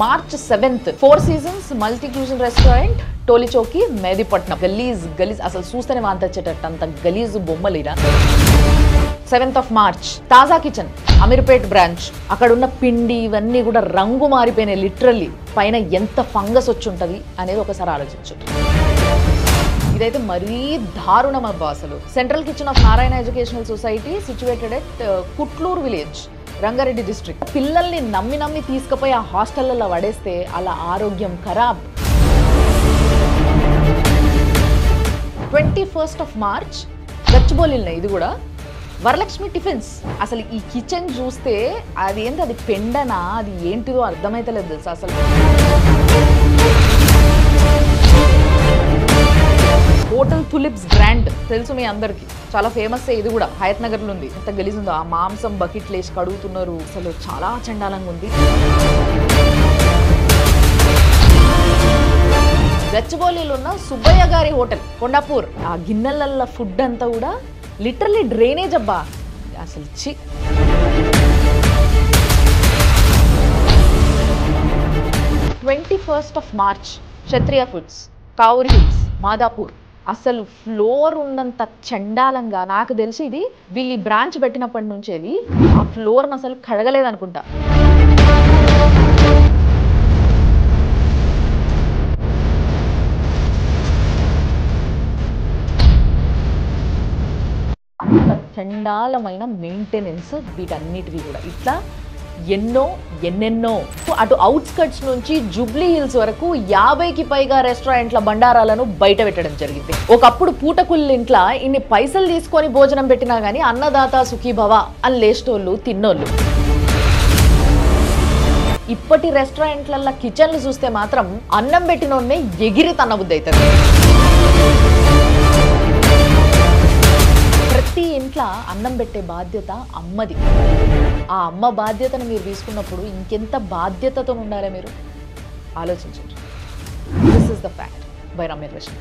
March 7th 4 seasons multi-cuisine restaurant టోలీ Chowki Mehdipatnam గలీజ్ అసలు చూస్తేనే వాంతొచ్చేటట్టు అంత గలీజు బొమ్మలేరా 7th of March తాజా కిచెన్ అమీర్పేట్ బ్రాంచ్ అక్కడ ఉన్న పిండి ఇవన్నీ కూడా రంగు మారిపోయినాయి లిటరల్లీ పైన ఎంత ఫంగస్ వచ్చి ఉంటుంది అనేది ఒకసారి ఆలోచించు ఇదైతే మరీ దారుణం అబ్బా అసలు central kitchen of Narayana educational society situated at Kutluru village Rangareddy district పిల్లల్ని నమ్మి తీసుకుపోయి ఆ హాస్టళ్లలో పడేస్తే అలా ఆరోగ్యం ఖరాబ్ 21st of March గచ్చిబౌలిలో ఇది కూడా వరలక్ష్మి టిఫిన్స్ అసలు ఈ కిచెన్ చూస్తే అది ఏంటి అది పెండనా అది ఏంటిదో అర్థమైతలేదు తెలుసా అసలు హోటల్ తులిప్స్ బ్రాండ్ తెలుసు మీ అందరికి చాలా ఫేమస్ ఇది కూడా హయత్ నగర్లో ఉంది ఎంత గలీజ్ ఉందో ఆ మాంసం బకెట్లు వేసి కడుగుతున్నారు అసలు చాలా చండాలంగా ఉంది గచ్చిబౌలిలో ఉన్న సుబ్బయ్య గారి హోటల్ కొండాపూర్ ఆ గిన్నెలల్ల ఫుడ్ అంతా కూడా లిటరల్లీ డ్రైనేజ్ అబ్బా అసలు చి 21st of March Kshatriya foods Kavuri hills Madhapur అసలు ఫ్లోర్ ఉన్నంత చండాలంగా నాకు తెలిసి ఇది వీళ్ళు బ్రాంచ్ పెట్టినప్పటి నుంచి ఆ ఫ్లోర్ని అసలు కడగలేదనుకుంటా చండాలమైన మెయింటెనెన్స్ వీటన్నిటివి కూడా ఇట్లా ఎన్నెన్నో అటు అవుట్స్కట్స్ నుంచి జూబ్లీ హిల్స్ వరకు 50కి పైగా రెస్టారెంట్ల బండారాలను బయట పెట్టడం జరిగింది ఒకప్పుడు పూటకుళ్ళ ఇంట్లో ఇన్ని పైసలు తీసుకొని భోజనం పెట్టినా కానీ అన్నదాత సుఖీభవ అని లేస్టోళ్ళు తిన్నోళ్ళు ఇప్పటి రెస్టారెంట్ల కిచెన్లు చూస్తే మాత్రం అన్నం పెట్టినోన్నే ఎగిరి తన్నబుద్ధి అవుతుంది ప్రతి ఇంట్లో అన్నం పెట్టే బాధ్యత అమ్మది ఆ అమ్మ బాధ్యతను మీరు తీసుకున్నప్పుడు ఇంకెంత బాధ్యతతో ఉండాలి మీరు ఆలోచించండి this is the fact by Ramya Krishna